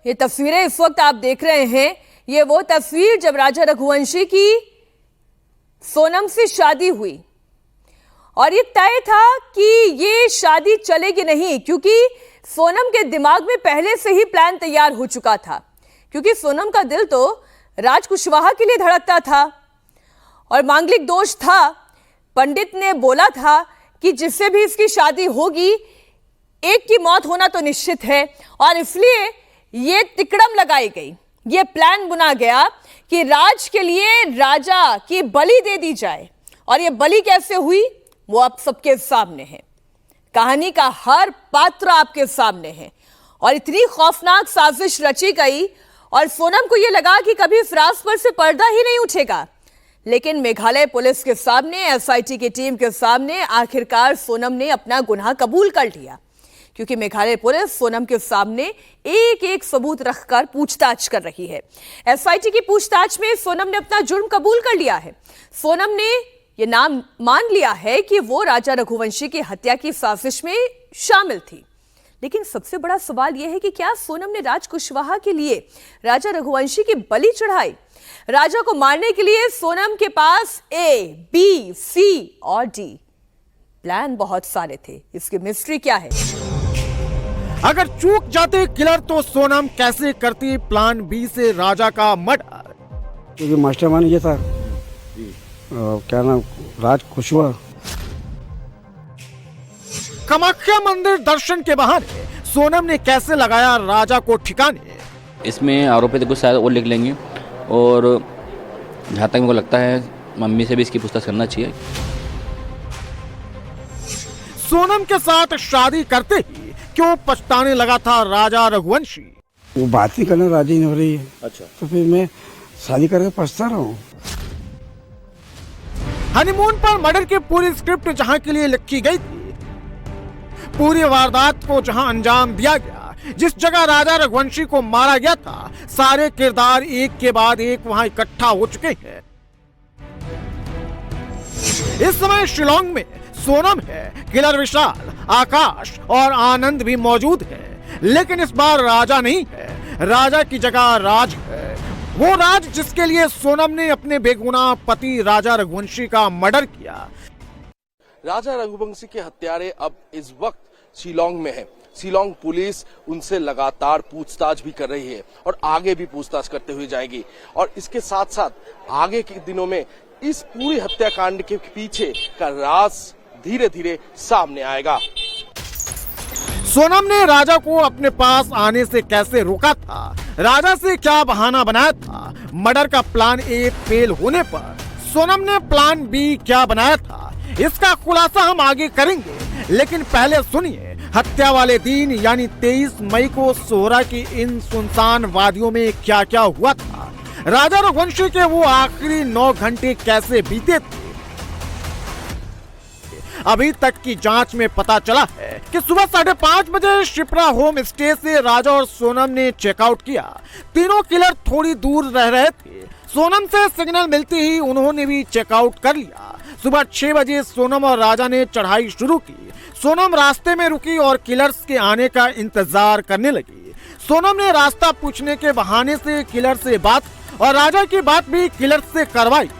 ये तस्वीरें इस वक्त आप देख रहे हैं, ये वो तस्वीर जब राजा रघुवंशी की सोनम से शादी हुई और ये तय था कि ये शादी चलेगी नहीं, क्योंकि सोनम के दिमाग में पहले से ही प्लान तैयार हो चुका था। क्योंकि सोनम का दिल तो राज कुशवाहा के लिए धड़कता था और मांगलिक दोष था। पंडित ने बोला था कि जिससे भी इसकी शादी होगी एक की मौत होना तो निश्चित है, और इसलिए ये तिकड़म लगाई गई, ये प्लान बुना गया कि राज के लिए राजा की बलि दे दी जाए। और ये बलि कैसे हुई वो अब सबके सामने है, कहानी का हर पात्र आपके सामने है। और इतनी खौफनाक साजिश रची गई और सोनम को यह लगा कि कभी फिराज पर से पर्दा ही नहीं उठेगा, लेकिन मेघालय पुलिस के सामने, एसआईटी की टीम के सामने आखिरकार सोनम ने अपना गुनाह कबूल कर लिया। क्योंकि मेघालय पुलिस सोनम के सामने एक एक सबूत रखकर पूछताछ कर रही है। एसआईटी की पूछताछ में सोनम ने अपना जुर्म कबूल कर लिया है। सोनम ने यह नाम मान लिया है कि वो राजा रघुवंशी की हत्या की साजिश में शामिल थी। लेकिन सबसे बड़ा सवाल यह है कि क्या सोनम ने राज कुशवाहा के लिए राजा रघुवंशी की बलि चढ़ाई? राजा को मारने के लिए सोनम के पास ए, बी, सी और डी प्लान बहुत सारे थे। इसकी मिस्ट्री क्या है? अगर चूक जाते किलर तो सोनम कैसे करती प्लान बी से राजा का मर्डर? क्योंकि मास्टरमाइंड ये था क्या नाम, राज कुशवाहा। कामाख्या मंदिर दर्शन के बहाने सोनम ने कैसे लगाया राजा को ठिकाने? इसमें आरोपित कुछ शायद और लिख लेंगे, और जहाँ तक मुझे लगता है मम्मी से भी इसकी पूछताछ करना चाहिए। सोनम के साथ शादी करते ही क्यों पछताने लगा था राजा रघुवंशी? वो बात ही करने राजी नहीं हो रही है। अच्छा, तो फिर मैं शादी करके पछता रहा हूँ। हनीमून पर मर्डर की पूरी स्क्रिप्ट जहां के लिए लिखी गई थी, पूरी वारदात को जहां अंजाम दिया गया, जिस जगह राजा रघुवंशी को मारा गया था, सारे किरदार एक के बाद एक वहां इकट्ठा हो चुके हैं। इस समय शिलोंग में सोनम है, किलर विशाल, आकाश और आनंद भी मौजूद है। लेकिन इस बार राजा नहीं है, राजा की जगह राज है। वो राज जिसके लिए सोनम ने अपने बेगुनाह पति राजा रघुवंशी का मर्डर किया। राजा रघुवंशी के हत्यारे अब इस वक्त शिलोंग में है। शिलोंग पुलिस उनसे लगातार पूछताछ भी कर रही है और आगे भी पूछताछ करते हुए जाएगी। और इसके साथ साथ आगे के दिनों में इस पूरी हत्याकांड के पीछे का राज धीरे धीरे सामने आएगा। सोनम ने राजा को अपने पास आने से कैसे रोका था? राजा से क्या बहाना बनाया था? मर्डर का प्लान ए फेल होने पर सोनम ने प्लान बी क्या बनाया था? इसका खुलासा हम आगे करेंगे, लेकिन पहले सुनिए हत्या वाले दिन यानी 23 मई को सोहरा की इन सुनसान वादियों में क्या क्या हुआ था। राजा रघुवंशी के वो आखिरी 9 घंटे कैसे बीते थे? अभी तक की जांच में पता चला है कि सुबह 5:30 बजे शिप्रा होम स्टे से राजा और सोनम ने चेकआउट किया। तीनों किलर थोड़ी दूर रह रहे थे। सोनम से सिग्नल मिलते ही उन्होंने भी चेकआउट कर लिया। सुबह 6 बजे सोनम और राजा ने चढ़ाई शुरू की। सोनम रास्ते में रुकी और किलर्स के आने का इंतजार करने लगी। सोनम ने रास्ता पूछने के बहाने से किलर से बात और राजा की बात भी किलर्स से करवाई।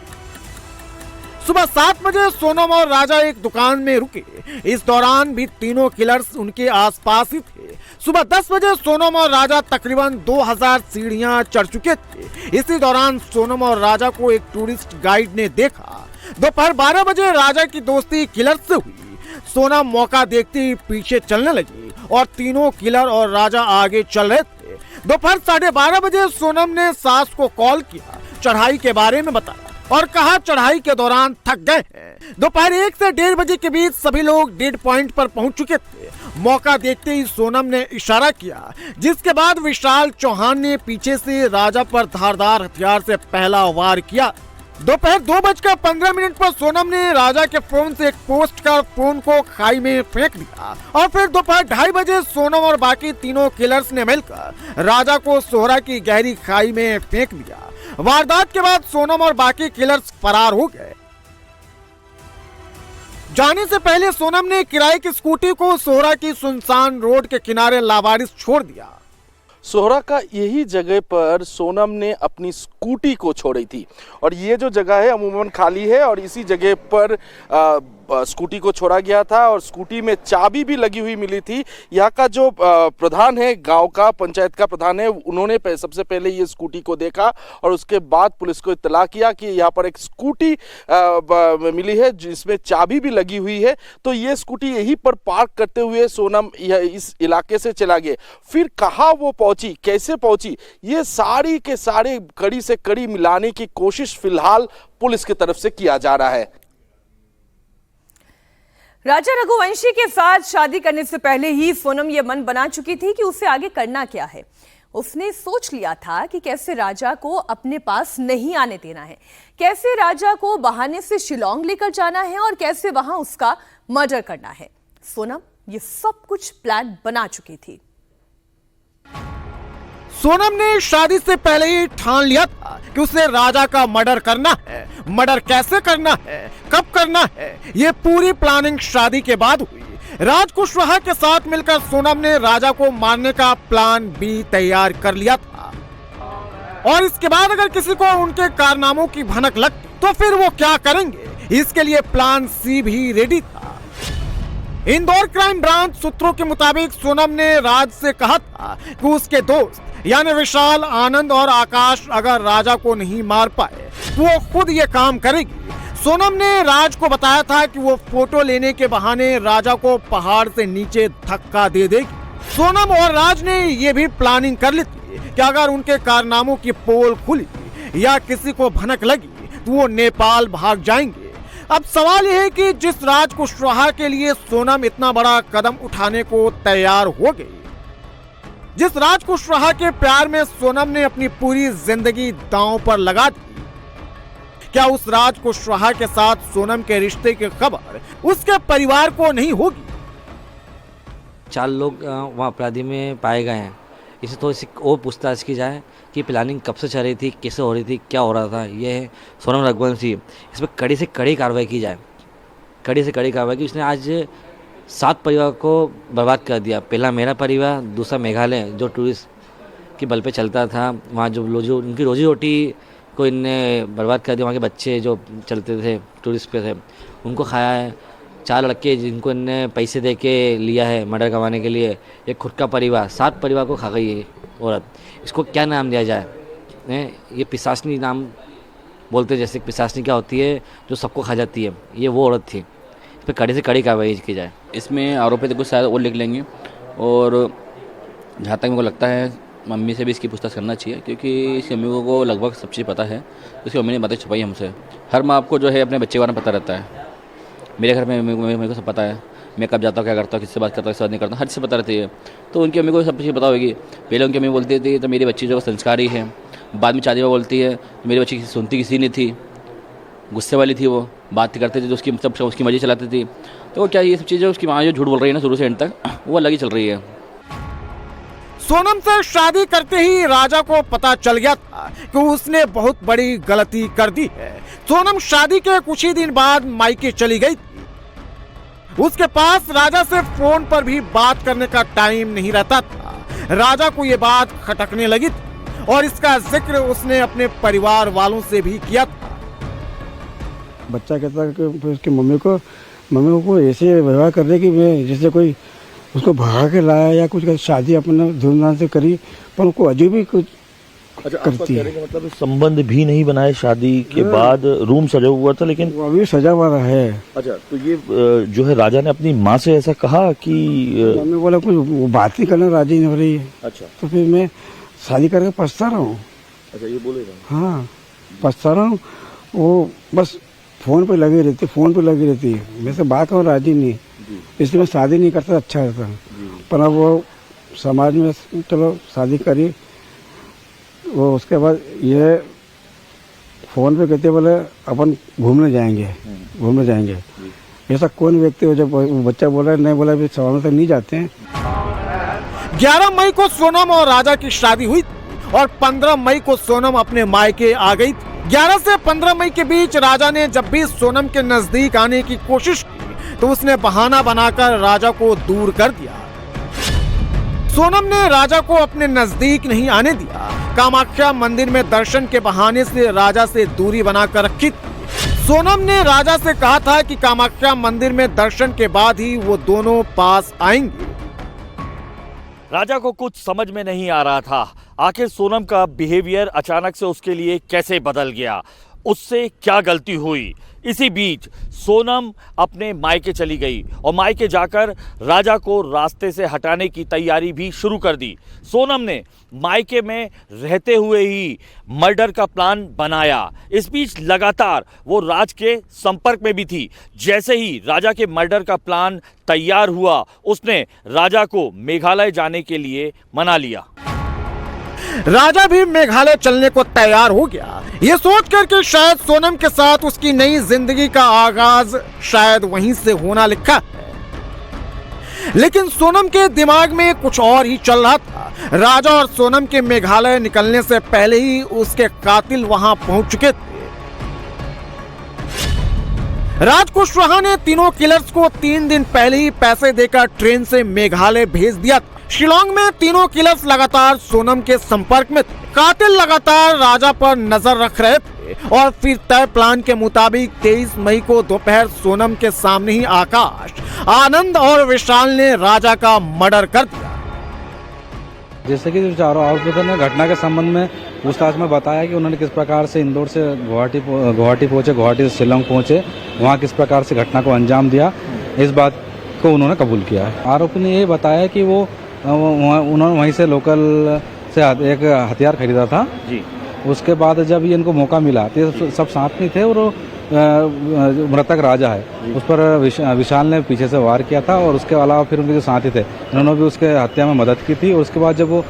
सुबह 7 बजे सोनम और राजा एक दुकान में रुके। इस दौरान भी तीनों किलर्स उनके आसपास ही थे। सुबह 10 बजे सोनम और राजा तकरीबन 2000 सीढ़ियां चढ़ चुके थे। इसी दौरान सोनम और राजा को एक टूरिस्ट गाइड ने देखा। दोपहर 12 बजे राजा की दोस्ती किलर्स से हुई। सोनम मौका देखते ही पीछे चलने लगी और तीनों किलर और राजा आगे चल रहे थे। दोपहर 12:30 बजे सोनम ने सास को कॉल किया, चढ़ाई के बारे में बताया और कहा चढ़ाई के दौरान थक गए हैं। दोपहर 1 से 1:30 बजे के बीच सभी लोग डेड पॉइंट पर पहुंच चुके थे। मौका देखते ही सोनम ने इशारा किया, जिसके बाद विशाल चौहान ने पीछे से राजा पर धारदार हथियार से पहला वार किया। दोपहर 2:15 पर सोनम ने राजा के फोन से एक पोस्ट कर फोन को खाई में फेंक दिया और फिर दोपहर 2:30 बजे सोनम और बाकी तीनों किलर्स ने मिलकर राजा को सोहरा की गहरी खाई में फेंक दिया। वारदात के बाद सोनम और बाकी किलर्स फरार हो गए। जाने से पहले सोनम ने किराए की स्कूटी को सोहरा की सुनसान रोड के किनारे लावारिस छोड़ दिया। सोहरा का यही जगह पर सोनम ने अपनी स्कूटी को छोड़ी थी और ये जो जगह है अमूमन खाली है और इसी जगह पर स्कूटी को छोड़ा गया था और स्कूटी में चाबी भी लगी हुई मिली थी। यहाँ का जो प्रधान है, गांव का पंचायत का प्रधान है, उन्होंने सबसे पहले ये स्कूटी को देखा और उसके बाद पुलिस को इत्तला किया कि यहाँ पर एक स्कूटी मिली है जिसमें चाबी भी लगी हुई है। तो ये स्कूटी यहीं पर पार्क करते हुए सोनम इस इलाके से चला गया। फिर कहाँ वो पहुंची, कैसे पहुंची, ये सारी के सारे कड़ी से कड़ी मिलाने की कोशिश फिलहाल पुलिस की तरफ से किया जा रहा है। राजा रघुवंशी के साथ शादी करने से पहले ही सोनम ये मन बना चुकी थी कि उसे आगे करना क्या है। उसने सोच लिया था कि कैसे राजा को अपने पास नहीं आने देना है, कैसे राजा को बहाने से शिलोंग लेकर जाना है और कैसे वहां उसका मर्डर करना है। सोनम ये सब कुछ प्लान बना चुकी थी। सोनम ने शादी से पहले ही ठान लिया था कि उसे राजा का मर्डर करना है। मर्डर कैसे करना है, कब करना है, ये पूरी प्लानिंग शादी के बाद हुई। राज कुशवाहा के साथ मिलकर सोनम ने राजा को मारने का प्लान भी तैयार कर लिया था और इसके बाद अगर किसी को उनके कारनामों की भनक लगती तो फिर वो क्या करेंगे, इसके लिए प्लान सी भी रेडी था। इंदौर क्राइम ब्रांच सूत्रों के मुताबिक सोनम ने राज से कहा था कि उसके दोस्त यानी विशाल, आनंद और आकाश अगर राजा को नहीं मार पाए तो वो खुद ये काम करेगी। सोनम ने राज को बताया था कि वो फोटो लेने के बहाने राजा को पहाड़ से नीचे धक्का दे देगी। सोनम और राज ने ये भी प्लानिंग कर ली थी कि अगर उनके कारनामों की पोल खुली या किसी को भनक लगी तो वो नेपाल भाग जाएंगे। अब सवाल यह है कि जिस राज कुशवाहा के लिए सोनम इतना बड़ा कदम उठाने को तैयार हो गई, जिस राज कुशवाहा के प्यार में सोनम ने अपनी पूरी जिंदगी दांव पर लगा दी, क्या उस राज कुशवाहा के साथ सोनम के रिश्ते की खबर उसके परिवार को नहीं होगी? 4 लोग वहाँ अपराधी में पाए गए हैं। इसे थोड़ी सी और पूछताछ की जाए कि प्लानिंग कब से चल रही थी, कैसे हो रही थी, क्या हो रहा था। ये है सोनम रघुवंशी, इस पर कड़ी से कड़ी कार्रवाई की जाए, कड़ी से कड़ी कार्रवाई की। उसने आज 7 परिवार को बर्बाद कर दिया। पहला मेरा परिवार, दूसरा मेघालय जो टूरिस्ट की बल पे चलता था, वहाँ जो उनकी रोजी रोटी को इनने बर्बाद कर दिया। वहाँ के बच्चे जो चलते थे, टूरिस्ट पे थे, उनको खाया है। 4 लड़के जिनको इनने पैसे दे के लिया है मर्डर करवाने के लिए, एक खुद का परिवार, 7 परिवार को खा गई है औरत। इसको क्या नाम दिया जाए? ये पिशाचनी नाम बोलते, जैसे पिशाचनी क्या होती है जो सबको खा जाती है, ये वो औरत थी। इस पर कड़ी से कड़ी कार्रवाई की जाए। इसमें आरोपी तो कुछ शायद और लिख लेंगे और जहाँ तक मेरे को लगता है मम्मी से भी इसकी पूछताछ करना चाहिए, क्योंकि इसकी मम्मी को लगभग सब चीज़ पता है। उसकी मम्मी ने बातें छुपाई हमसे। हर माँ को जो है अपने बच्चे के बारे में पता रहता है। मेरे घर में मेरे को सब पता है, मैं कब जाता हूँ, क्या करता हूँ, किससे बात करता हूँ, किससे बात नहीं करता हूँ, हर चीज़ पता रहती है। तो उनकी मम्मी को सब चीज़ पता होगी। पहले उनकी मम्मी बोलती थी तो मेरी बच्ची जो संस्कारी है, बाद में शादी में बोलती है तो मेरी बच्ची सुनती किसी नहीं थी, गुस्से वाली थी, वो बात करती थी तो उसकी सब उसकी मर्जी चलाती थी। तो क्या ये सब चीज़ें उसकी माँ जो झूठ बोल रही है ना शुरू से एंड तक, वो अलग ही चल रही है। सोनम से शादी करते ही राजा को पता चल गया था कि उसने बहुत बड़ी गलती कर दी है। सोनम शादी के कुछ ही दिन बाद मायके चली गई थी। उसके पास राजा से फोन पर भी बात करने का टाइम नहीं रहता था। राजा को ये बात खटकने लगी थी और इसका जिक्र उसने अपने परिवार वालों से भी किया था। बच्चा कहता है कि उसकी मम्मी को ऐसे व्यवहार कर रहे कि मैं जैसे कोई उसको भगा के लाया या कुछ शादी अपने धूमधाम से करी, पर उनको अजीब ही कुछ करती है। मतलब संबंध भी नहीं बनाए शादी के बाद, रूम सजा हुआ था लेकिन वो अभी सजा हुआ है। अच्छा, तो ये जो है राजा ने अपनी माँ से ऐसा कहा कि मम्मी बोला कुछ बात ही करना राजी नहीं हो रही है। अच्छा, तो फिर मैं शादी करके पछता रहा हूँ। अच्छा, ये बोलेगा? हाँ, पछता रहा हूँ। वो बस फोन पे लगी रहती है। मेरे से बात हो राजी नहीं, इसलिए मैं शादी नहीं करता, अच्छा रहता। पर अब वो समाज में चलो शादी करी, वो उसके बाद ये फोन पे कहते बोले अपन घूमने जाएंगे। ऐसा कौन व्यक्ति हो जब बच्चा बोला नहीं, बोला भी सवाल तक नहीं जाते हैं। 11 मई को सोनम और राजा की शादी हुई और 15 मई को सोनम अपने मायके आ गई। 11 से 15 मई के बीच राजा ने जब भी सोनम के नजदीक आने की कोशिश की तो उसने बहाना बनाकर राजा को दूर कर दिया। सोनम ने राजा को अपने नजदीक नहीं आने दिया। कामाख्या मंदिर में दर्शन के बहाने से राजा से दूरी बनाकर रखी थी। सोनम ने राजा से कहा था कि कामाख्या मंदिर में दर्शन के बाद ही वो दोनों पास आएंगे। राजा को कुछ समझ में नहीं आ रहा था, आखिर सोनम का बिहेवियर अचानक से उसके लिए कैसे बदल गया, उससे क्या गलती हुई। इसी बीच सोनम अपने मायके चली गई और मायके जाकर राजा को रास्ते से हटाने की तैयारी भी शुरू कर दी। सोनम ने मायके में रहते हुए ही मर्डर का प्लान बनाया। इस बीच लगातार वो राज के संपर्क में भी थी। जैसे ही राजा के मर्डर का प्लान तैयार हुआ, उसने राजा को मेघालय जाने के लिए मना लिया। राजा भी मेघालय चलने को तैयार हो गया, ये सोचकर कि शायद सोनम के साथ उसकी नई जिंदगी का आगाज शायद वहीं से होना लिखा है। लेकिन सोनम के दिमाग में कुछ और ही चल रहा था। राजा और सोनम के मेघालय निकलने से पहले ही उसके कातिल वहां पहुंच चुके थे। राज कुशवाहा ने तीनों किलर्स को 3 दिन पहले ही पैसे देकर ट्रेन से मेघालय भेज दिया था। शिलोंग में तीनों किलर्स लगातार सोनम के संपर्क में थे। कातिल लगातार राजा पर नजर रख रहे थे और फिर तय प्लान के मुताबिक 23 मई को दोपहर सोनम के सामने ही आकाश, आनंद और विशाल ने राजा का मर्डर कर दिया। जैसे कि चारों आरोपियों ने घटना के संबंध में पूछताछ में बताया कि उन्होंने किस प्रकार से इंदौर से गुवाहाटी पहुंचे, गुवाहाटी से शिलोंग पहुंचे, वहां किस प्रकार से घटना को अंजाम दिया, इस बात को उन्होंने कबूल किया है। आरोपी ने ये बताया कि उन्होंने वहीं से लोकल से एक हथियार खरीदा था जी। उसके बाद जब ये इनको मौका मिला तो सब साथ में थे और मृतक राजा है उस पर विशाल ने पीछे से वार किया था और उसके अलावा फिर उनके जो साथी थे उन्होंने भी उसके हत्या में मदद की थी। और उसके बाद जब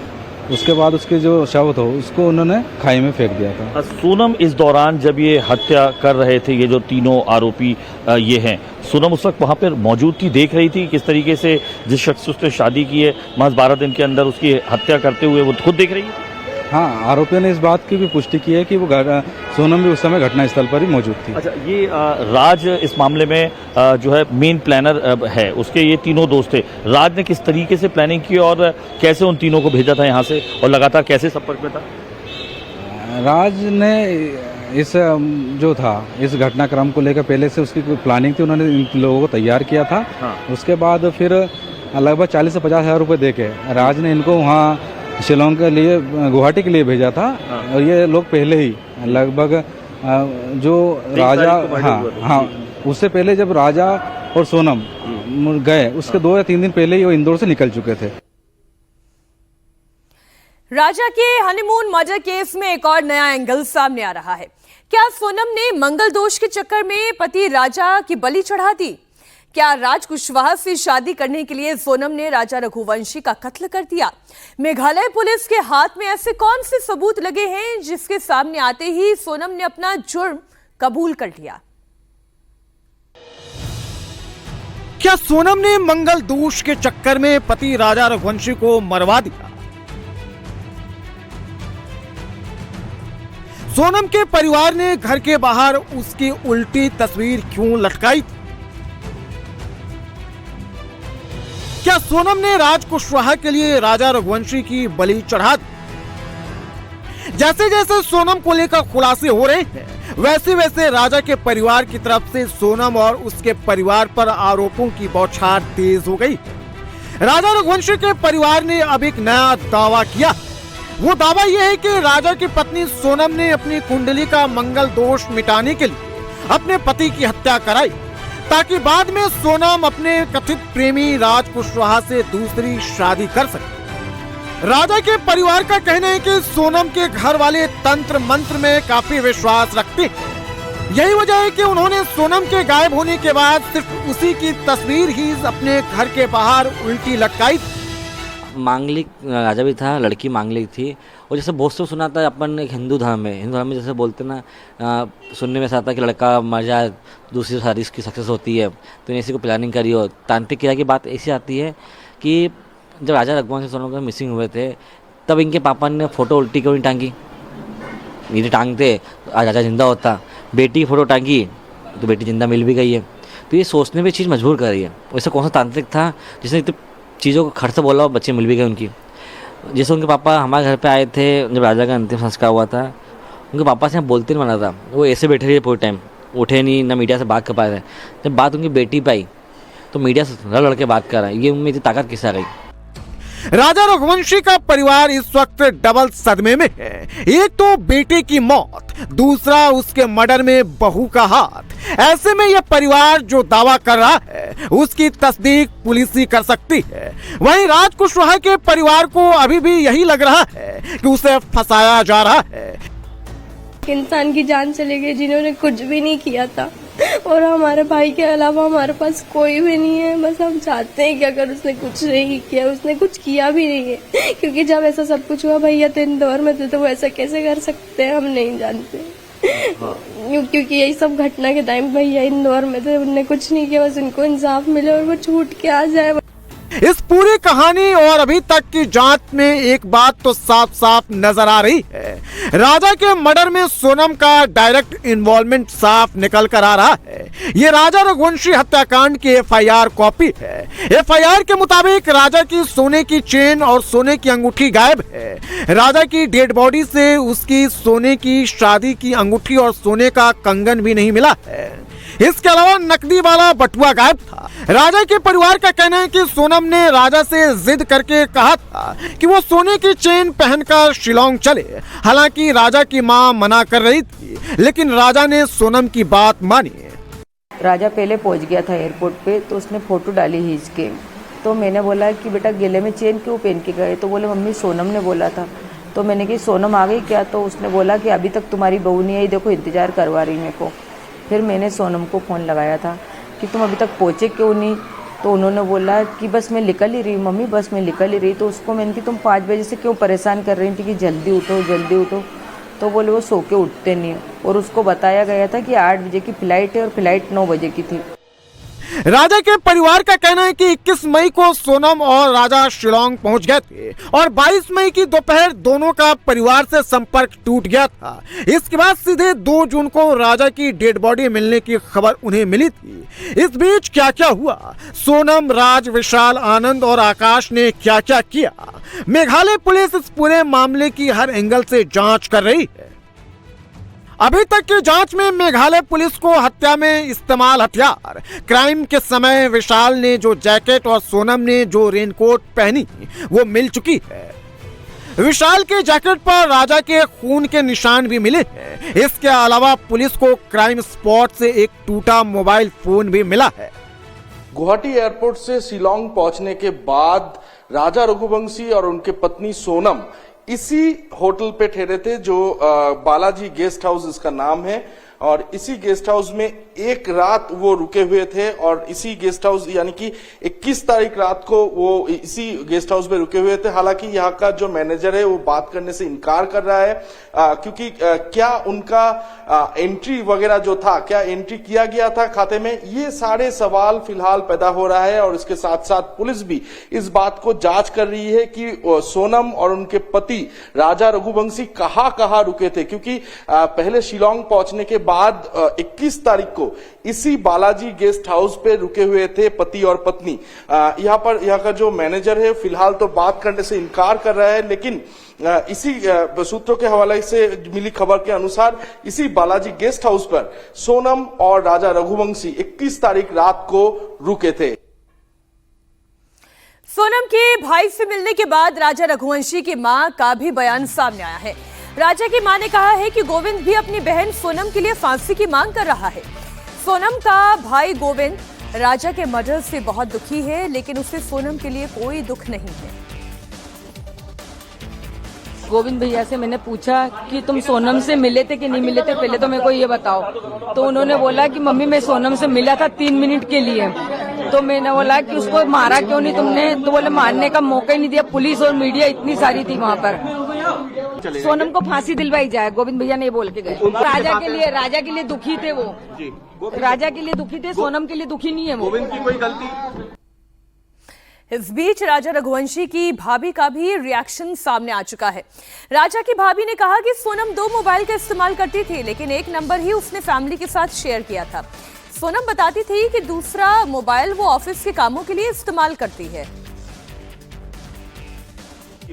उसके जो शव था उसको उन्होंने खाई में फेंक दिया था। सोनम इस दौरान जब ये हत्या कर रहे थे, ये जो तीनों आरोपी ये हैं, सोनम उस वक्त वहाँ पर मौजूद थी, देख रही थी किस तरीके से जिस शख्स से उसने शादी की है महज 12 दिन के अंदर उसकी हत्या करते हुए वो खुद देख रही है। हाँ, आरोपियों ने इस बात की भी पुष्टि की है कि वो सोनम भी उस समय घटनास्थल पर ही मौजूद थी। अच्छा, ये राज इस मामले में जो है मेन प्लानर है, उसके ये तीनों दोस्त थे। राज ने किस तरीके से प्लानिंग की और कैसे उन तीनों को भेजा था यहाँ से और लगातार कैसे संपर्क में था? राज ने इस इस घटनाक्रम को लेकर पहले से उसकी प्लानिंग थी, उन्होंने इन लोगों को तैयार किया था। हाँ। उसके बाद फिर लगभग 40 से 50 हज़ार रुपये दे के राज ने इनको वहाँ शिलोंग के लिए, गुवाहाटी के लिए भेजा था। हाँ। और ये लोग पहले ही लगभग जो राजा हाँ उससे पहले जब राजा और सोनम गए उसके 2 या 3 दिन पहले ही वो इंदौर से निकल चुके थे। राजा के हनीमून मर्डर केस में एक और नया एंगल सामने आ रहा है। क्या सोनम ने मंगल दोष के चक्कर में पति राजा की बलि चढ़ा दी? क्या राज कुशवाहा से शादी करने के लिए सोनम ने राजा रघुवंशी का कत्ल कर दिया? मेघालय पुलिस के हाथ में ऐसे कौन से सबूत लगे हैं जिसके सामने आते ही सोनम ने अपना जुर्म कबूल कर लिया? क्या सोनम ने मंगल दोष के चक्कर में पति राजा रघुवंशी को मरवा दिया? सोनम के परिवार ने घर के बाहर उसकी उल्टी तस्वीर क्यों लटकाई थी? क्या सोनम ने राज कुशवाहा के लिए राजा रघुवंशी की बलि चढ़ा दी? जैसे जैसे सोनम को लेकर खुलासे हो रहे हैं, वैसे वैसे राजा के परिवार की तरफ से सोनम और उसके परिवार पर आरोपों की बौछार तेज हो गई। राजा रघुवंशी के परिवार ने अब एक नया दावा किया। वो दावा यह है कि राजा की पत्नी सोनम ने अपनी कुंडली का मंगल दोष मिटाने के लिए अपने पति की हत्या कराई ताकि बाद में सोनम अपने कथित प्रेमी राज कुशवाहा से दूसरी शादी कर सके। राजा के परिवार का कहना है कि सोनम के घर वाले तंत्र मंत्र में काफी विश्वास रखते हैं। यही वजह है कि उन्होंने सोनम के गायब होने के बाद सिर्फ उसी की तस्वीर ही अपने घर के बाहर उल्टी लटकाई। मांगलिक राजा भी था, लड़की मांगलिक थी। और जैसे बहुत से सुना था अपन एक हिंदू धर्म में जैसे बोलते ना, सुनने में ऐसा आता कि लड़का मर जाए दूसरी शादी की सक्सेस होती है, तो इसी को प्लानिंग करी हो। तांत्रिक क्रिया की बात ऐसी आती है कि जब राजा रघुवंशी सोनम मिसिंग हुए थे तब इनके पापा ने फ़ोटो उल्टी क्यों नहीं टांगी? यदि टांगते तो आज राजा जिंदा होता। बेटी की फ़ोटो टांगी तो बेटी जिंदा मिल भी गई है। तो ये सोचने पर चीज़ मजबूर कर रही है। वैसे कौन सा तांत्रिक था जिसने चीज़ों को खर्च से बोला और बच्चे मिल भी गए उनकी। जैसे उनके पापा हमारे घर पे आए थे जब राजा का अंतिम संस्कार हुआ था, उनके पापा से बोलते नहीं बना था, वो ऐसे बैठे रहे पूरे टाइम, उठे नहीं, ना मीडिया से बात कर पाए थे। जब बात उनकी बेटी पे आई तो मीडिया से लड़ के बात कर रहा है, ये उनमें इतनी ताकत किससे आ गई। राजा रघुवंशी का परिवार इस वक्त डबल सदमे में है। एक तो बेटे की मौत, दूसरा उसके मर्डर में बहू का हाथ। ऐसे में यह परिवार जो दावा कर रहा है उसकी तस्दीक पुलिस ही कर सकती है। वहीं राज कुशवाहा के परिवार को अभी भी यही लग रहा है कि उसे फंसाया जा रहा है। इंसान की जान चली गई जिन्होंने कुछ भी नहीं किया था, और हमारे भाई के अलावा हमारे पास कोई भी नहीं है। बस हम चाहते हैं कि अगर उसने कुछ नहीं किया, उसने कुछ किया भी नहीं है, क्योंकि जब ऐसा सब कुछ हुआ भैया तो इंदौर में थे, तो वो ऐसा कैसे कर सकते हैं हम नहीं जानते। क्योंकि यही सब घटना के टाइम भैया इंदौर में थे, उनने कुछ नहीं किया, बस उनको इंसाफ मिले और वो छूट के आ जाए। इस पूरी कहानी और अभी तक की जांच में एक बात तो साफ साफ नजर आ रही है, राजा के मर्डर में सोनम का डायरेक्ट इन्वॉल्वमेंट साफ निकल कर आ रहा है। ये राजा रघुवंशी हत्याकांड की एफआईआर कॉपी है। एफआईआर के मुताबिक राजा की सोने की चेन और सोने की अंगूठी गायब है। राजा की डेड बॉडी से उसकी सोने की शादी की अंगूठी और सोने का कंगन भी नहीं मिला है। इसके अलावा नकदी वाला बटुआ गायब था। राजा के परिवार का कहना है कि सोनम ने राजा से जिद करके कहा था कि वो सोने की चेन पहनकर शिलोंग चले। हालांकि राजा की मां मना कर रही थी, लेकिन राजा ने सोनम की बात मानी। राजा पहले पहुंच गया था एयरपोर्ट पे, तो उसने फोटो डाली खींच के। तो मैंने बोला कि बेटा गले में चेन क्यों पहन के गए? तो बोले मम्मी सोनम ने बोला था। तो मैंने कही सोनम आ गई क्या? तो उसने बोला कि अभी तक तुम्हारी बहू नहीं आई, देखो इंतजार करवा रही मेरे को। फिर मैंने सोनम को फ़ोन लगाया था कि तुम अभी तक पहुँचे क्यों नहीं? तो उन्होंने बोला कि बस मैं निकल ही रही मम्मी, बस मैं निकल ही रही। तो उसको मैंने कि तुम 5 बजे से क्यों परेशान कर रही थी कि जल्दी उठो जल्दी उठो? तो बोले वो सो के उठते नहीं। और उसको बताया गया था कि 8 बजे की फ़्लाइट है और फ़्लाइट 9 बजे की थी। राजा के परिवार का कहना है कि 21 मई को सोनम और राजा शिलोंग पहुंच गए थे और 22 मई की दोपहर दोनों का परिवार से संपर्क टूट गया था। इसके बाद सीधे 2 जून को राजा की डेड बॉडी मिलने की खबर उन्हें मिली थी। इस बीच क्या क्या हुआ, सोनम, राज, विशाल, आनंद और आकाश ने क्या क्या किया, मेघालय पुलिस इस पूरे मामले की हर एंगल से जांच कर रही है। अभी तक की जांच में मेघालय पुलिस को हत्या में इस्तेमाल हथियार, क्राइम के समय विशाल ने जो जैकेट और सोनम ने जो रेनकोट पहनी वो मिल चुकी है। विशाल के जैकेट पर राजा के खून के निशान भी मिले हैं। इसके अलावा पुलिस को क्राइम स्पॉट से एक टूटा मोबाइल फोन भी मिला है। गुवाहाटी एयरपोर्ट से शिलोंग पहुंचने के बाद राजा रघुवंशी और उनके पत्नी सोनम इसी होटल पे ठहरे थे, जो बालाजी गेस्ट हाउस इसका नाम है। और इसी गेस्ट हाउस में एक रात वो रुके हुए थे और इसी गेस्ट हाउस यानी कि 21 तारीख रात को वो इसी गेस्ट हाउस में रुके हुए थे। हालांकि यहाँ का जो मैनेजर है वो बात करने से इनकार कर रहा है, क्योंकि क्या उनका एंट्री वगैरह जो था, क्या एंट्री किया गया था खाते में, ये सारे सवाल फिलहाल पैदा हो रहा है। और इसके साथ साथ पुलिस भी इस बात को जांच कर रही है कि सोनम और उनके पति राजा रघुवंशी कहाँ रुके थे, क्योंकि पहले शिलोंग पहुंचने के बाद 21 तारीख को इसी बालाजी गेस्ट हाउस पे रुके हुए थे पति और पत्नी। यहाँ का जो मैनेजर है फिलहाल तो बात करने से इनकार कर रहा है, लेकिन इसी सूत्रों के हवाले से मिली खबर के अनुसार इसी बालाजी गेस्ट हाउस पर सोनम और राजा रघुवंशी 21 तारीख रात को रुके थे। सोनम के भाई से मिलने के बाद राजा रघुवंशी की मां का भी बयान सामने आया है। राजा की मां ने कहा है कि गोविंद भी अपनी बहन सोनम के लिए फांसी की मांग कर रहा है। सोनम का भाई गोविंद राजा के मर्डर से बहुत दुखी है, लेकिन उसे सोनम के लिए कोई दुख नहीं है। गोविंद भैया से मैंने पूछा कि तुम सोनम से मिले थे कि नहीं मिले थे, पहले तो मेरे को ये बताओ। तो उन्होंने बोला कि मम्मी मैं सोनम से मिला था 3 मिनट के लिए। तो मैंने बोला कि उसको मारा क्यों नहीं तुमने? तो बोले मारने का मौका ही नहीं दिया, पुलिस और मीडिया इतनी सारी थी वहाँ पर। सोनम को फांसी दिलवाई जाए, गोविंद भैया ने बोल के गए। राजा के लिए दुखी थे वो, राजा के लिए दुखी थे, सोनम के लिए दुखी नहीं है वो। गोविंद की कोई गलती? इस बीच राजा रघुवंशी की भाभी का भी रिएक्शन सामने आ चुका है। राजा की भाभी ने कहा कि सोनम 2 मोबाइल का इस्तेमाल करती थी, लेकिन एक नंबर ही उसने फैमिली के साथ शेयर किया था। सोनम बताती थी कि दूसरा मोबाइल वो ऑफिस के कामों के लिए इस्तेमाल करती है।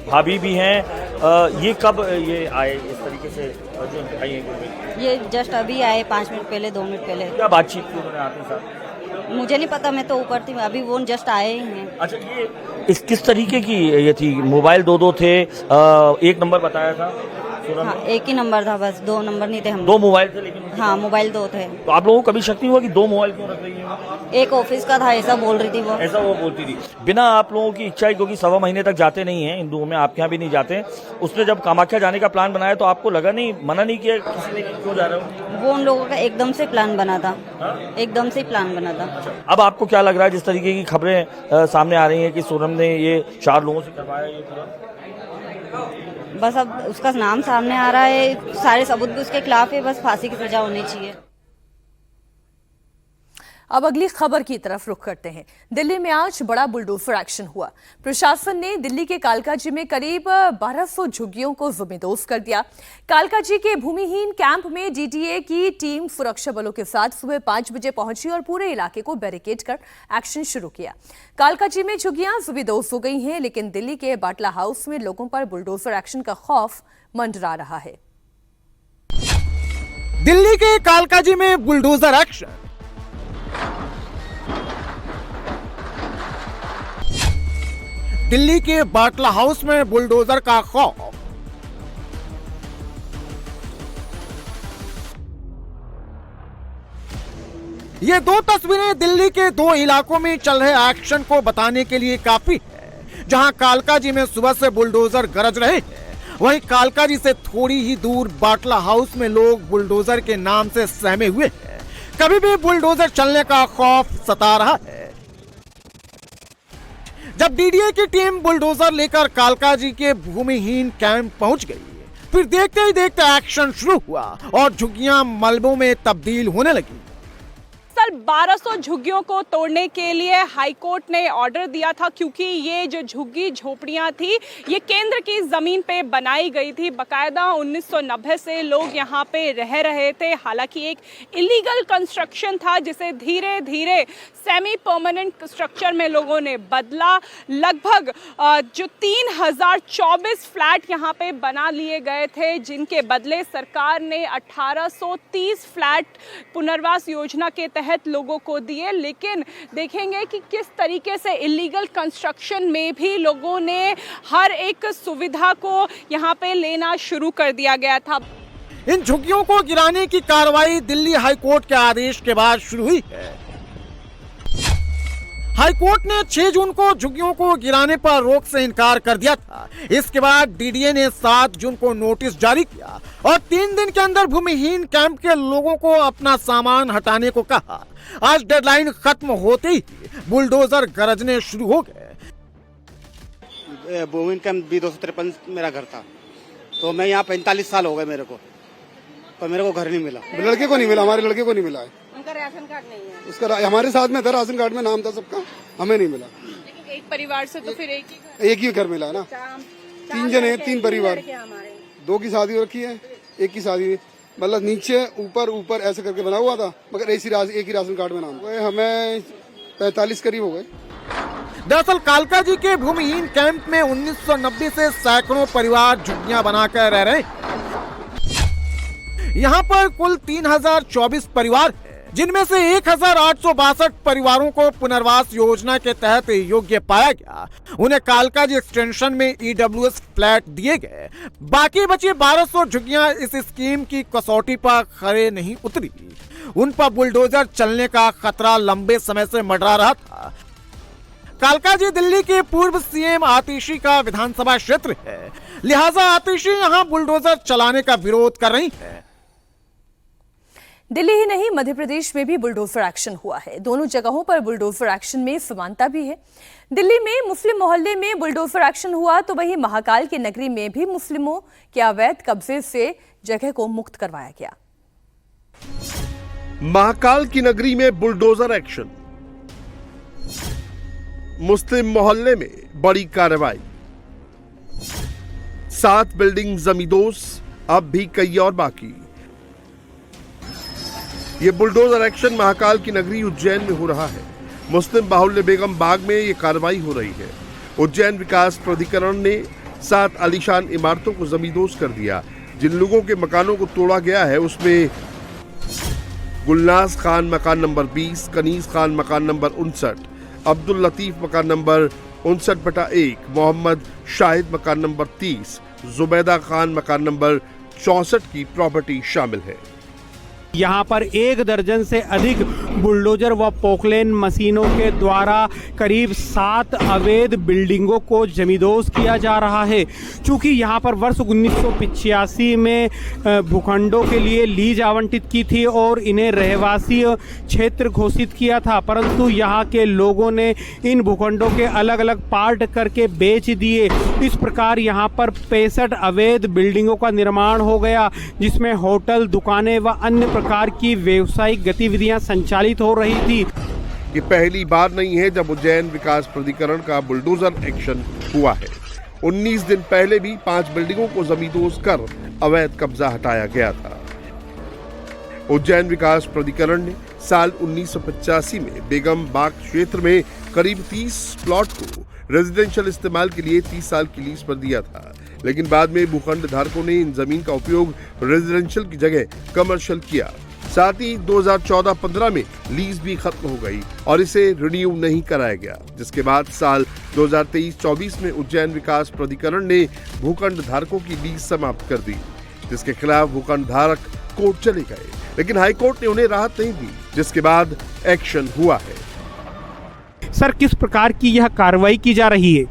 भाभी भी हैं। ये कब ये आए इस तरीके से जो आई हैं? ये जस्ट अभी आए 5 मिनट पहले, 2 मिनट पहले। क्या बातचीत की उन्होंने आते साथ? मुझे नहीं पता, मैं तो ऊपर थी, अभी वो जस्ट आए ही हैं। अच्छा, ये इस किस तरीके की ये थी? मोबाइल दो थे, एक नंबर बताया था? हाँ, एक ही नंबर था, बस 2 नंबर नहीं थे हम। 2 मोबाइल थे लेकिन? हाँ, मोबाइल 2 थे। तो आप लोगों को कभी शक नहीं हुआ कि 2 मोबाइल क्यों रख रही है? एक ऑफिस का था, ऐसा बोल रही थी वो। ऐसा वो बोलती थी बिना आप लोगों की इच्छा, क्योंकि 1.25 महीने तक जाते नहीं हैं हिंदुओं में, आपके यहाँ भी नहीं जाते। उसने जब कामाख्या जाने का प्लान बनाया तो आपको लगा नहीं, मना नहीं किया किसी ने क्यों जा रहे हो? वो उन लोगों का एकदम से प्लान बना था। एकदम से प्लान बना था। अब आपको क्या लग रहा है जिस तरीके की खबरें सामने आ रही हैं कि सोनम ने ये 4 लोगों से करवाया ये पूरा? बस अब उसका नाम सामने आ रहा है, सारे सबूत भी उसके खिलाफ है, बस फांसी की सजा होनी चाहिए। अब अगली खबर की तरफ रुख करते हैं। दिल्ली में आज बड़ा बुलडोजर एक्शन हुआ। प्रशासन ने दिल्ली के कालकाजी में करीब 1200 झुग्गियों को जमींदोज कर दिया। कालकाजी के भूमिहीन कैंप में डीडीए की टीम सुरक्षा बलों के साथ सुबह 5 बजे पहुंची और पूरे इलाके को बैरिकेड कर एक्शन शुरू किया। कालकाजी में झुग्गियां जमींदोज हो गई हैं, लेकिन दिल्ली के बाटला हाउस में लोगों पर बुलडोजर एक्शन का खौफ मंडरा रहा है। दिल्ली के कालकाजी में बुलडोजर एक्शन। दिल्ली के बाटला हाउस में बुलडोजर का खौफ। ये 2 तस्वीरें दिल्ली के 2 इलाकों में चल रहे एक्शन को बताने के लिए काफी है। जहां कालकाजी में सुबह से बुलडोजर गरज रहे हैं, वहीं कालकाजी से थोड़ी ही दूर बाटला हाउस में लोग बुलडोजर के नाम से सहमे हुए हैं। कभी भी बुलडोजर चलने का खौफ सता रहा है। जब डीडीए की टीम बुलडोजर लेकर कालकाजी के भूमिहीन कैंप पहुंच गई, फिर देखते ही देखते एक्शन शुरू हुआ और झुग्गियां मलबों में तब्दील होने लगी। 1200 झुग्गियों को तोड़ने के लिए हाईकोर्ट ने ऑर्डर दिया था, क्योंकि ये जो झुग्गी झोपड़ियां थी ये केंद्र की जमीन पे बनाई गई थी। बकायदा 1990 से लोग यहाँ पे रह रहे थे। हालांकि एक इलीगल कंस्ट्रक्शन था जिसे धीरे धीरे सेमी परमानेंट स्ट्रक्चर में लोगों ने बदला। लगभग जो 3024 फ्लैट यहाँ पे बना लिए गए थे, जिनके बदले सरकार ने 1830 फ्लैट पुनर्वास योजना के तहत लोगों को दिए। लेकिन देखेंगे कि किस तरीके से इलीगल कंस्ट्रक्शन में भी लोगों ने हर एक सुविधा को यहाँ पे लेना शुरू कर दिया गया था। इन झुग्गियों को गिराने की कार्रवाई दिल्ली हाईकोर्ट के आदेश के बाद शुरू हुई है। हाईकोर्ट ने 6 जून को झुग्गियों को गिराने पर रोक से इनकार कर दिया था। इसके बाद डीडीए ने 7 जून को नोटिस जारी किया और 3 दिन के अंदर भूमिहीन कैंप के लोगों को अपना सामान हटाने को कहा। आज डेडलाइन खत्म होते ही बुलडोजर गरजने शुरू हो गए। भूमिहीन कैंप B253 मेरा घर था, तो मैं यहाँ 45 साल हो गए मेरे को, पर मेरे को घर नहीं मिला। लड़के को नहीं मिला, हमारे लड़के को नहीं मिला है। उनका राशन कार्ड नहीं है। उसका हमारे साथ में था, राशन कार्ड में नाम था सबका, हमें नहीं मिला। लेकिन एक परिवार से तो फिर एक ही घर मिला है ना। 3 जने, 3 परिवार, 2 की शादी हो रखी है, 1 की शादी मतलब नीचे ऊपर ऐसे करके बना हुआ था, मगर एक ही राशन कार्ड में नाम। हमें 45 करीब हो गए। दरअसल कालकाजी के भूमिहीन कैंप में 1990 से सैकड़ों परिवार झुग्गियां बनाकर रह रहे हैं। यहाँ पर कुल 3024 परिवार हैं, जिनमें से 1862 परिवारों को पुनर्वास योजना के तहत योग्य पाया गया। उन्हें कालकाजी एक्सटेंशन में ईडब्ल्यूएस फ्लैट दिए गए। बाकी बची 1200 झुग्गियां इस स्कीम की कसौटी पर खरे नहीं उतरी। उन पर बुलडोजर चलने का खतरा लंबे समय से मंडरा रहा था। कालकाजी दिल्ली के पूर्व सीएम आतिशी का विधानसभा क्षेत्र है, लिहाजा आतिशी यहां बुलडोजर चलाने का विरोध कर रही है। दिल्ली ही नहीं, मध्य प्रदेश में भी बुलडोजर एक्शन हुआ है। दोनों जगहों पर बुलडोजर एक्शन में समानता भी है। दिल्ली में मुस्लिम मोहल्ले में बुलडोजर एक्शन हुआ, तो वहीं महाकाल की नगरी में भी मुस्लिमों के अवैध कब्जे से जगह को मुक्त करवाया गया। महाकाल की नगरी में बुलडोजर एक्शन, मुस्लिम मोहल्ले में बड़ी कार्रवाई, 7 बिल्डिंग जमींदोज, अब भी कई और बाकी। ये बुलडोजर एक्शन महाकाल की नगरी उज्जैन में हो रहा है। मुस्लिम बाहुल्य बेगम बाग में ये कार्रवाई हो रही है। उज्जैन विकास प्राधिकरण ने 7 आलीशान इमारतों को जमींदोज कर दिया। जिन लोगों के मकानों को तोड़ा गया है उसमें गुलनाज खान मकान नंबर 20, कनीज खान मकान नंबर 59, अब्दुल लतीफ मकान नंबर 59/1, मोहम्मद शाहिद मकान नंबर 30, जुबैदा खान मकान नंबर 64 की प्रॉपर्टी शामिल है। यहाँ पर 1 दर्जन से अधिक बुलडोजर व पोकलेन मशीनों के द्वारा करीब 7 अवैध बिल्डिंगों को जमींदोज किया जा रहा है। चूँकि यहाँ पर वर्ष 1985 में भूखंडों के लिए लीज आवंटित की थी और इन्हें रहवासी क्षेत्र घोषित किया था, परंतु यहाँ के लोगों ने इन भूखंडों के अलग अलग पार्ट करके बेच दिए। इस प्रकार यहाँ पर 65 अवैध बिल्डिंगों का निर्माण हो गया, जिसमें होटल, दुकानें व अन्य प्रकार की व्यावसायिक गतिविधियां संचालित हो रही थी। ये पहली बार नहीं है जब उज्जैन विकास प्राधिकरण का बुलडोजर एक्शन हुआ है। 19 दिन पहले भी 5 बिल्डिंगों को जमींदोज कर अवैध कब्जा हटाया गया था। उज्जैन विकास प्राधिकरण ने साल 1985 में बेगम बाग क्षेत्र में करीब 30 प्लॉट को रेजिडेंशियल इस्तेमाल के लिए 30 साल की लीज पर दिया था, लेकिन बाद में भूखंड धारकों ने इन जमीन का उपयोग रेजिडेंशियल की जगह कमर्शियल किया। साथ ही 2014-15 में लीज भी खत्म हो गई और इसे रिन्यू नहीं कराया गया, जिसके बाद साल 2023-24 में उज्जैन विकास प्राधिकरण ने भूखंड धारकों की लीज समाप्त कर दी, जिसके खिलाफ भूखंड धारक कोर्ट चले गए, लेकिन हाईकोर्ट ने उन्हें राहत नहीं दी, जिसके बाद एक्शन हुआ है। सर, किस प्रकार की यह कार्रवाई की जा रही है?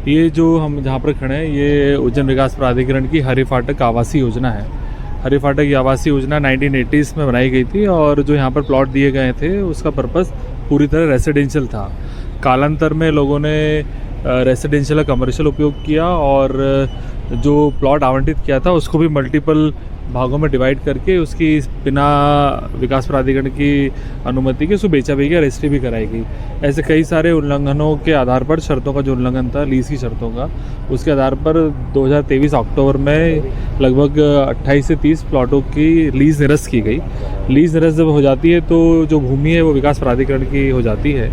ये जो हम जहाँ पर खड़े हैं ये उज्जैन विकास प्राधिकरण की हरि फाटक आवासीय योजना है। हरि फाटक की आवासीय योजना 1980s में बनाई गई थी और जो यहाँ पर प्लॉट दिए गए थे उसका पर्पस पूरी तरह रेसिडेंशियल था। कालांतर में लोगों ने रेसिडेंशियल का कमर्शियल उपयोग किया और जो प्लॉट आवंटित किया था उसको भी मल्टीपल भागों में डिवाइड करके उसकी बिना विकास प्राधिकरण की अनुमति के उसको बेचा भी गया, रजिस्ट्री भी कराई गई। ऐसे कई सारे उल्लंघनों के आधार पर, शर्तों का जो उल्लंघन था लीज की शर्तों का, उसके आधार पर 2023 अक्टूबर में लगभग 28 से 30 प्लॉटों की लीज निरस्त की गई। लीज निरस्त जब हो जाती है तो जो भूमि है वो विकास प्राधिकरण की हो जाती है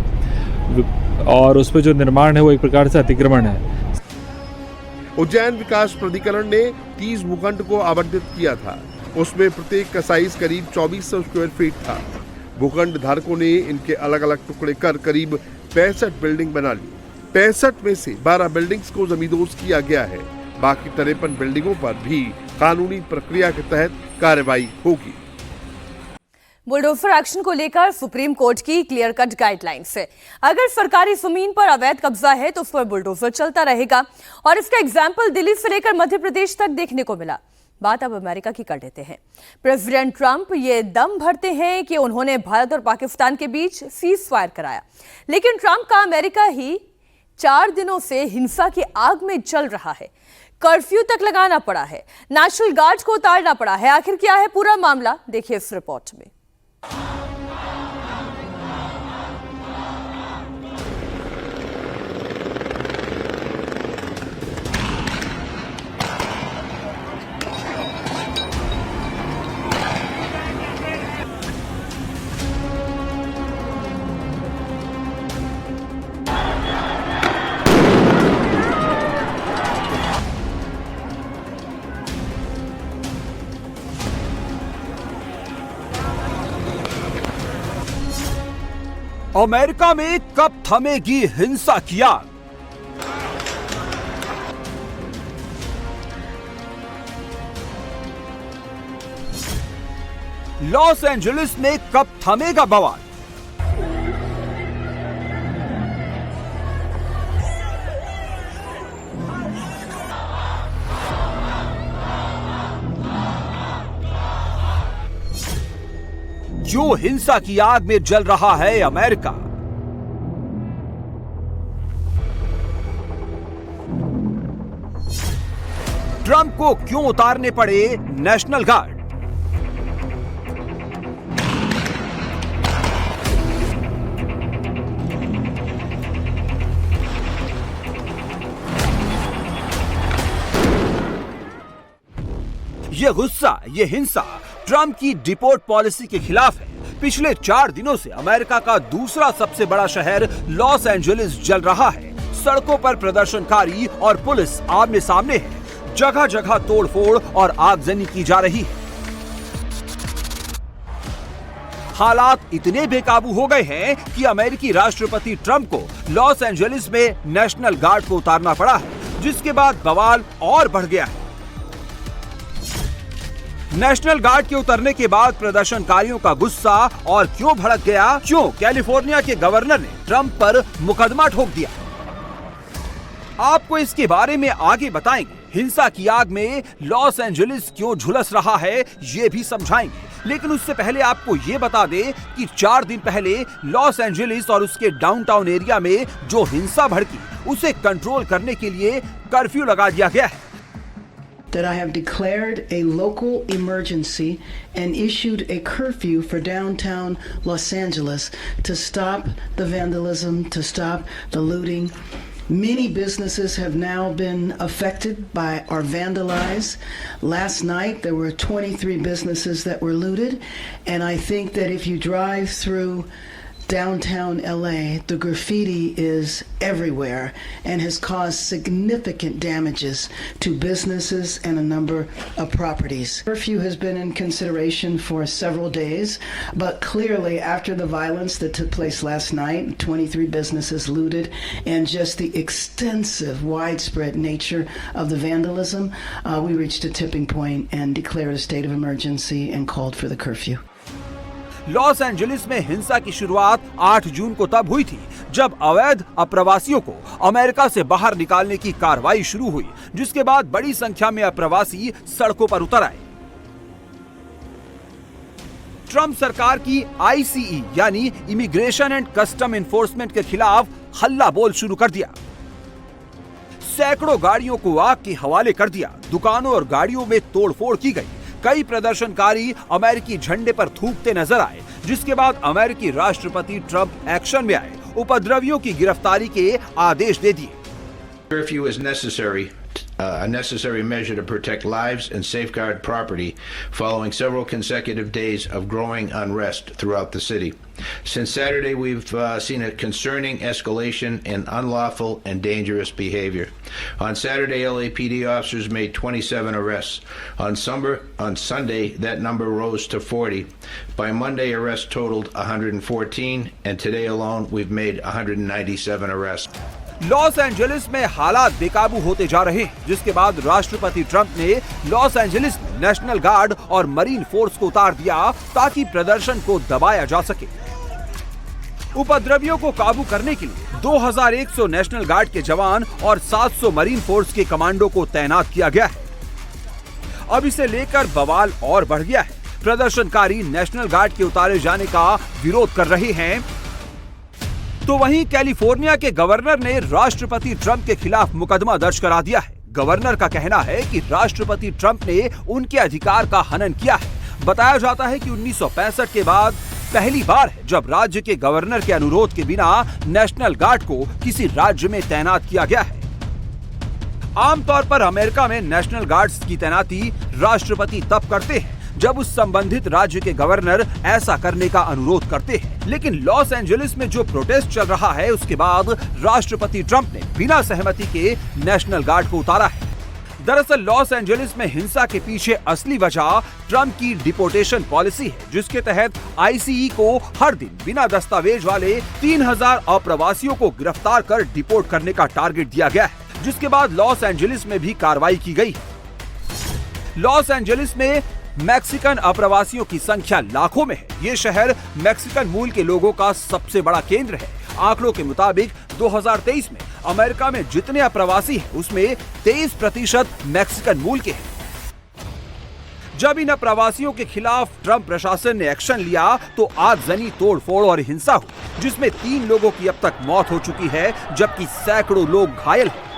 और उस पर जो निर्माण है वो एक प्रकार से अतिक्रमण है। उज्जैन विकास प्राधिकरण ने 30 भूखंड को आवंटित किया था। उसमें प्रत्येक का साइज करीब 2400 स्क्वायर फीट था। भूखंड धारकों ने इनके अलग अलग टुकड़े कर करीब 65 बिल्डिंग बना ली। 65 में से 12 बिल्डिंग्स को जमींदोज किया गया है। बाकी 53 बिल्डिंगों पर भी कानूनी प्रक्रिया के तहत कार्रवाई होगी। बुलडोजर एक्शन को लेकर सुप्रीम कोर्ट की क्लियर कट गाइडलाइंस है। अगर सरकारी जमीन पर अवैध कब्जा है तो उस पर बुलडोजर चलता रहेगा और इसका एग्जाम्पल दिल्ली से लेकर मध्य प्रदेश तक देखने को मिला। बात अब अमेरिका की कर लेते हैं। प्रेसिडेंट ट्रंप ये दम भरते हैं कि उन्होंने भारत और पाकिस्तान के बीच सीज फायर कराया, लेकिन ट्रंप का अमेरिका ही 4 दिनों से हिंसा की आग में जल रहा है। कर्फ्यू तक लगाना पड़ा है, नेशनल गार्ड को उतारना पड़ा है। आखिर क्या है पूरा मामला, देखिए इस रिपोर्ट में। अमेरिका में कब थमेगी हिंसा की आग? लॉस एंजलिस में कब थमेगा बवाल? जो हिंसा की आग में जल रहा है अमेरिका, ट्रंप को क्यों उतारने पड़े नेशनल गार्ड? ये गुस्सा, ये हिंसा ट्रंप की डिपोर्ट पॉलिसी के खिलाफ है। पिछले 4 दिनों से अमेरिका का दूसरा सबसे बड़ा शहर लॉस एंजलिस जल रहा है। सड़कों पर प्रदर्शनकारी और पुलिस आमने सामने है। जगह जगह तोड़फोड़ और आगजनी की जा रही है। हालात इतने बेकाबू हो गए हैं कि अमेरिकी राष्ट्रपति ट्रंप को लॉस एंजलिस में नेशनल गार्ड को उतारना पड़ा है, जिसके बाद बवाल और बढ़ गया है। नेशनल गार्ड के उतरने के बाद प्रदर्शनकारियों का गुस्सा और क्यों भड़क गया? क्यों कैलिफोर्निया के गवर्नर ने ट्रंप पर मुकदमा ठोक दिया? आपको इसके बारे में आगे बताएंगे। हिंसा की आग में लॉस एंजलिस क्यों झुलस रहा है ये भी समझाएंगे। लेकिन उससे पहले आपको ये बता दें कि 4 दिन पहले लॉस एंजलिस और उसके डाउनटाउन एरिया में जो हिंसा भड़की, उसे कंट्रोल करने के लिए कर्फ्यू लगा दिया गया है। That I have declared a local emergency and issued a curfew for downtown Los Angeles to stop the vandalism, to stop the looting. Many businesses have now been affected by or vandalized. Last night there were 23 businesses that were looted, and I think that if you drive through downtown LA, the graffiti is everywhere and has caused significant damages to businesses and a number of properties. Curfew has been in consideration for several days, but clearly after the violence that took place last night, 23 businesses looted, and just the extensive, widespread nature of the vandalism, we reached a tipping point and declared a state of emergency and called for the curfew. Los Angeles में हिंसा की शुरुआत 8 जून को तब हुई थी जब अवैध अप्रवासियों को अमेरिका से बाहर निकालने की कार्रवाई शुरू हुई, जिसके बाद बड़ी संख्या में अप्रवासी सड़कों पर उतर आए। ट्रंप सरकार की ICE यानी इमिग्रेशन एंड कस्टम एनफोर्समेंट के खिलाफ हल्ला बोल शुरू कर दिया। सैकड़ों गाड़ियों को आग के हवाले कर दिया। दुकानों और गाड़ियों में तोड़फोड़ की गई। कई प्रदर्शनकारी अमेरिकी झंडे पर थूकते नजर आए, जिसके बाद अमेरिकी राष्ट्रपति ट्रंप एक्शन में आए। उपद्रवियों की गिरफ्तारी के आदेश दे दिए। Curfew is necessary, a necessary measure to protect lives and safeguard property following several consecutive days of growing unrest throughout the city. Since Saturday, we've seen a concerning escalation in unlawful and dangerous behavior. On Saturday, LAPD officers made 27 arrests. On Sunday, that number rose to 40. By Monday, arrests totaled 114, and today alone, we've made 197 arrests. Los Angeles में हालात बेकाबू होते जा रहे हैं, जिसके बाद राष्ट्रपति ट्रंप ने लॉस एंजलिस में नेशनल गार्ड और मरीन फोर्स को उतार दिया ताकि प्रदर्शन को दबाया जा सके। उपद्रवियों को काबू करने के लिए 2100 नेशनल गार्ड के जवान और 700 मरीन फोर्स के कमांडो को तैनात किया गया है। अब इसे लेकर बवाल और बढ़ गया है। प्रदर्शनकारी नेशनल गार्ड के उतारे जाने का विरोध कर रहे हैं, तो वहीं कैलिफोर्निया के गवर्नर ने राष्ट्रपति ट्रंप के खिलाफ मुकदमा दर्ज करा दिया है। गवर्नर का कहना है कि राष्ट्रपति ट्रंप ने उनके अधिकार का हनन किया है। बताया जाता है कि 1965 के बाद पहली बार है जब राज्य के गवर्नर के अनुरोध के बिना नेशनल गार्ड को किसी राज्य में तैनात किया गया है। आमतौर पर अमेरिका में नेशनल गार्ड्स की तैनाती राष्ट्रपति तब करते हैं जब उस संबंधित राज्य के गवर्नर ऐसा करने का अनुरोध करते हैं। लेकिन लॉस एंजलिस में जो प्रोटेस्ट चल रहा है, उसके बाद राष्ट्रपति ट्रंप ने बिना सहमति के नेशनल गार्ड को उतारा है। दरअसल लॉस एंजलिस में हिंसा के पीछे असली वजह ट्रंप की डिपोर्टेशन पॉलिसी है, जिसके तहत ICE को हर दिन बिना दस्तावेज वाले 3000 अप्रवासियों को गिरफ्तार कर डिपोर्ट करने का टारगेट दिया गया है, जिसके बाद लॉस एंजलिस में भी कार्रवाई की गई। लॉस एंजलिस में मैक्सिकन अप्रवासियों की संख्या लाखों में है। ये शहर मैक्सिकन मूल के लोगों का सबसे बड़ा केंद्र है। आंकड़ों के मुताबिक 2023 में अमेरिका में जितने अप्रवासी हैं, उसमें 23% मैक्सिकन मूल के हैं। जब इन अप्रवासियों के खिलाफ ट्रंप प्रशासन ने एक्शन लिया तो आगजनी, तोड़फोड़ और हिंसा हुई, जिसमें 3 लोगों की अब तक मौत हो चुकी है, जबकि सैकड़ों लोग घायल हैं।